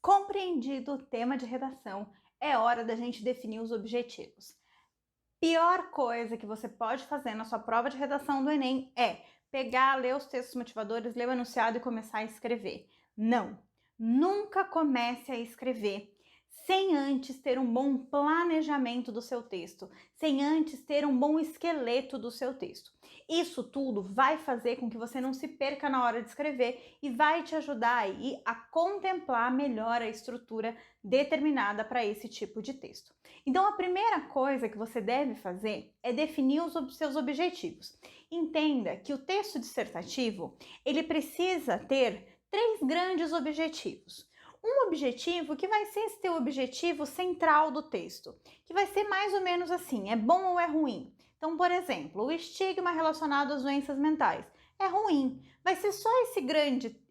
Compreendido o tema de redação, é hora da gente definir os objetivos. Pior coisa que você pode fazer na sua prova de redação do Enem é pegar, ler os textos motivadores, ler o enunciado e começar a escrever. Não! Nunca comece a escrever sem antes ter um bom planejamento do seu texto, sem antes ter um bom esqueleto do seu texto. Isso tudo vai fazer com que você não se perca na hora de escrever e vai te ajudar aí a contemplar melhor a estrutura determinada para esse tipo de texto. Então, a primeira coisa que você deve fazer é definir os seus objetivos. Entenda que o texto dissertativo, ele precisa ter 3 grandes objetivos. Um objetivo que vai ser esse teu objetivo central do texto, que vai ser mais ou menos assim, é bom ou é ruim? Então, por exemplo, o estigma relacionado às doenças mentais é ruim. Vai ser só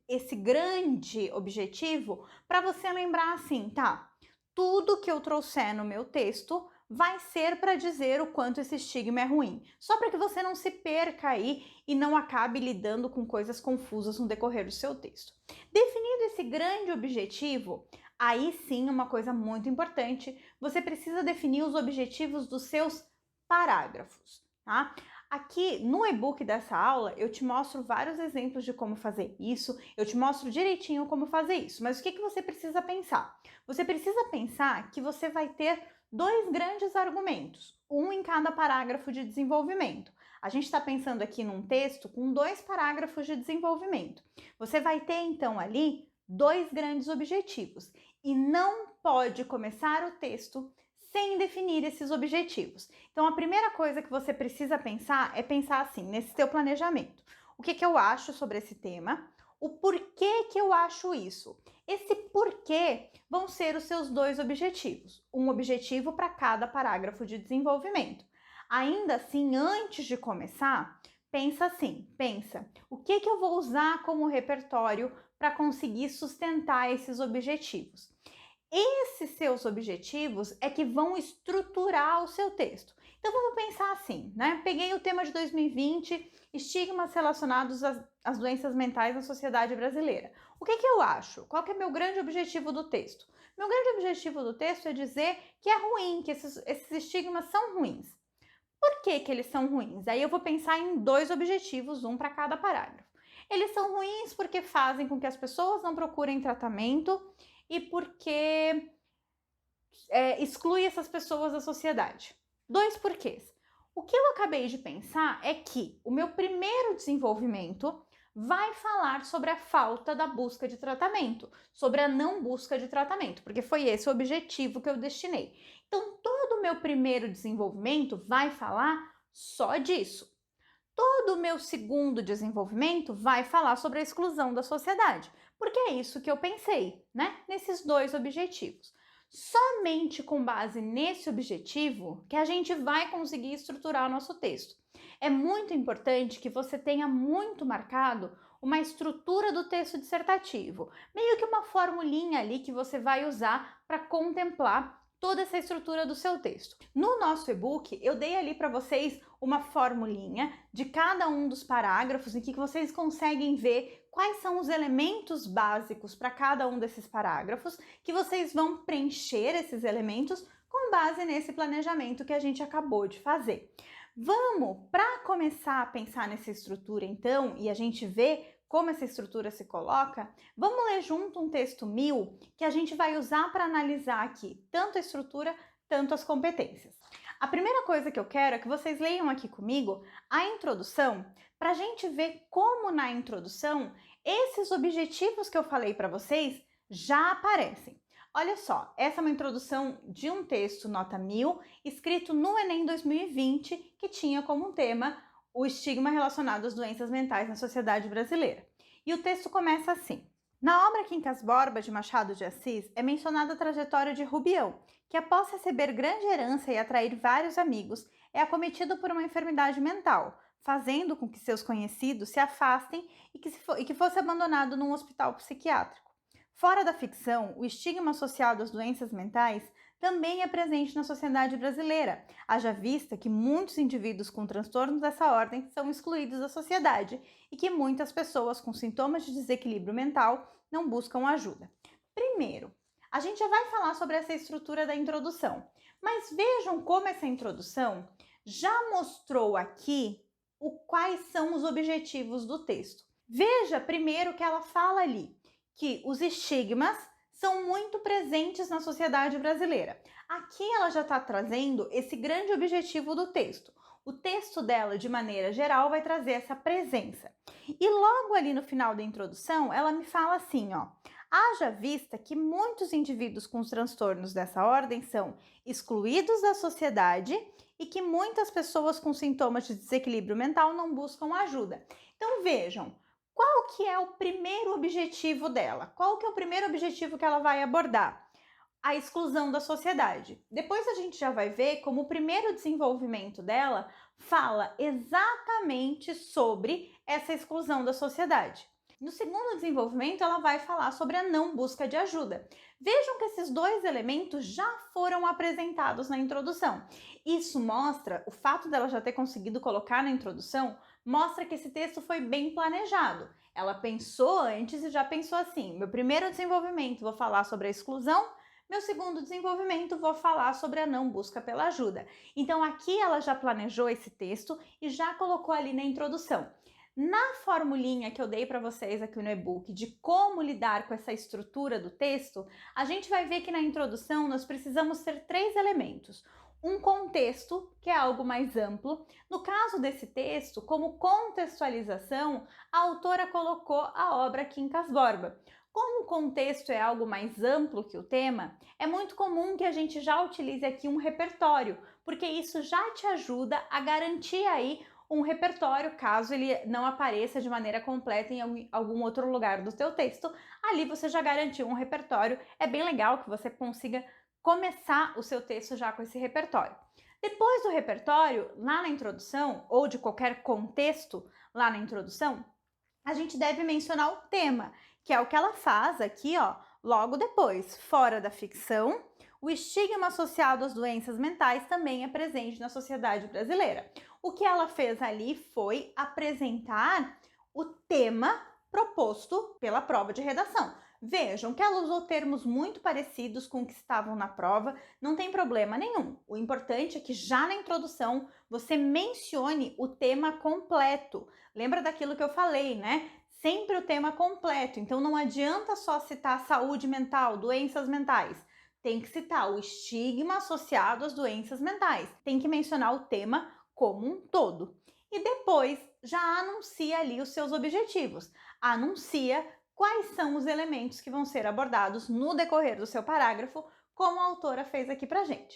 esse grande objetivo para você lembrar assim, tá? Tudo que eu trouxer no meu texto vai ser para dizer o quanto esse estigma é ruim. Só para que você não se perca aí e não acabe lidando com coisas confusas no decorrer do seu texto. Definido esse grande objetivo, aí sim uma coisa muito importante, você precisa definir os objetivos dos seus parágrafos, tá? Aqui no e-book dessa aula eu te mostro vários exemplos de como fazer isso, eu te mostro direitinho como fazer isso, mas o que você precisa pensar? Você precisa pensar que você vai ter 2 grandes argumentos, um em cada parágrafo de desenvolvimento. A gente está pensando aqui num texto com 2 parágrafos de desenvolvimento. Você vai ter então ali 2 grandes objetivos e não pode começar o texto sem definir esses objetivos. Então, a primeira coisa que você precisa pensar é pensar assim, nesse seu planejamento. O que eu acho sobre esse tema? O porquê que eu acho isso? Esse porquê vão ser os seus 2 objetivos. Um objetivo para cada parágrafo de desenvolvimento. Ainda assim, antes de começar, pensa assim, o que eu vou usar como repertório para conseguir sustentar esses objetivos? Esses seus objetivos é que vão estruturar o seu texto. Então vamos pensar assim, né? Peguei o tema de 2020, estigmas relacionados às doenças mentais na sociedade brasileira. O que eu acho? Qual que é meu grande objetivo do texto? Meu grande objetivo do texto é dizer que é ruim, que esses estigmas são ruins. Por que eles são ruins? Aí eu vou pensar em 2 objetivos, um para cada parágrafo. Eles são ruins porque fazem com que as pessoas não procurem tratamento e porque exclui essas pessoas da sociedade. 2 porquês. O que eu acabei de pensar é que o meu primeiro desenvolvimento vai falar sobre a falta da busca de tratamento, sobre a não busca de tratamento, porque foi esse o objetivo que eu destinei. Então, todo o meu primeiro desenvolvimento vai falar só disso. Todo o meu segundo desenvolvimento vai falar sobre a exclusão da sociedade, porque é isso que eu pensei, né? Nesses 2 objetivos. Somente com base nesse objetivo que a gente vai conseguir estruturar o nosso texto. É muito importante que você tenha muito marcado uma estrutura do texto dissertativo, meio que uma formulinha ali que você vai usar para contemplar toda essa estrutura do seu texto. No nosso e-book, eu dei ali para vocês uma formulinha de cada um dos parágrafos em que vocês conseguem ver quais são os elementos básicos para cada um desses parágrafos, que vocês vão preencher esses elementos com base nesse planejamento que a gente acabou de fazer. Vamos, para começar a pensar nessa estrutura então, e a gente ver como essa estrutura se coloca, vamos ler junto um texto 1000 que a gente vai usar para analisar aqui tanto a estrutura, tanto as competências. A primeira coisa que eu quero é que vocês leiam aqui comigo a introdução, para a gente ver como na introdução esses objetivos que eu falei para vocês já aparecem. Olha só, essa é uma introdução de um texto nota 1000, escrito no Enem 2020, que tinha como tema o estigma relacionado às doenças mentais na sociedade brasileira. E o texto começa assim. Na obra Quincas Borba, de Machado de Assis, é mencionada a trajetória de Rubião, que após receber grande herança e atrair vários amigos, é acometido por uma enfermidade mental, fazendo com que seus conhecidos se afastem e que fosse abandonado num hospital psiquiátrico. Fora da ficção, o estigma associado às doenças mentais também é presente na sociedade brasileira, haja vista que muitos indivíduos com transtornos dessa ordem são excluídos da sociedade e que muitas pessoas com sintomas de desequilíbrio mental não buscam ajuda. Primeiro, A gente já vai falar sobre essa estrutura da introdução, mas vejam como essa introdução já mostrou aqui quais são os objetivos do texto. Veja primeiro que ela fala ali que os estigmas são muito presentes na sociedade brasileira. Aqui ela já está trazendo esse grande objetivo do texto. O texto dela, de maneira geral, vai trazer essa presença. E logo ali no final da introdução, ela me fala assim, ó: haja vista que muitos indivíduos com os transtornos dessa ordem são excluídos da sociedade e que muitas pessoas com sintomas de desequilíbrio mental não buscam ajuda. Então vejam, qual que é o primeiro objetivo dela? Qual que é o primeiro objetivo que ela vai abordar? A exclusão da sociedade. Depois a gente já vai ver como o primeiro desenvolvimento dela fala exatamente sobre essa exclusão da sociedade. No segundo desenvolvimento, ela vai falar sobre a não busca de ajuda. Vejam que esses dois elementos já foram apresentados na introdução. Isso mostra, o fato dela já ter conseguido colocar na introdução, mostra que esse texto foi bem planejado. Ela pensou antes e já pensou assim: meu primeiro desenvolvimento vou falar sobre a exclusão, meu segundo desenvolvimento vou falar sobre a não busca pela ajuda. Então aqui ela já planejou esse texto e já colocou ali na introdução. Na formulinha que eu dei para vocês aqui no e-book de como lidar com essa estrutura do texto, a gente vai ver que na introdução nós precisamos ter 3 elementos. Um contexto, que é algo mais amplo. No caso desse texto, como contextualização, a autora colocou a obra Quincas Borba. Como o contexto é algo mais amplo que o tema, é muito comum que a gente já utilize aqui um repertório, porque isso já te ajuda a garantir aí um repertório, caso ele não apareça de maneira completa em algum outro lugar do teu texto. Ali você já garantiu um repertório. É bem legal que você consiga começar o seu texto já com esse repertório. Depois do repertório, lá na introdução, ou de qualquer contexto lá na introdução, a gente deve mencionar o tema, que é o que ela faz aqui, ó, logo depois. Fora da ficção, o estigma associado às doenças mentais também é presente na sociedade brasileira. O que ela fez ali foi apresentar o tema proposto pela prova de redação. Vejam que ela usou termos muito parecidos com o que estavam na prova, não tem problema nenhum. O importante é que já na introdução você mencione o tema completo. Lembra daquilo que eu falei, né? Sempre o tema completo, então não adianta só citar saúde mental, doenças mentais. Tem que citar o estigma associado às doenças mentais. Tem que mencionar o tema como um todo. E depois já anuncia ali os seus objetivos. Anuncia quais são os elementos que vão ser abordados no decorrer do seu parágrafo, como a autora fez aqui pra gente.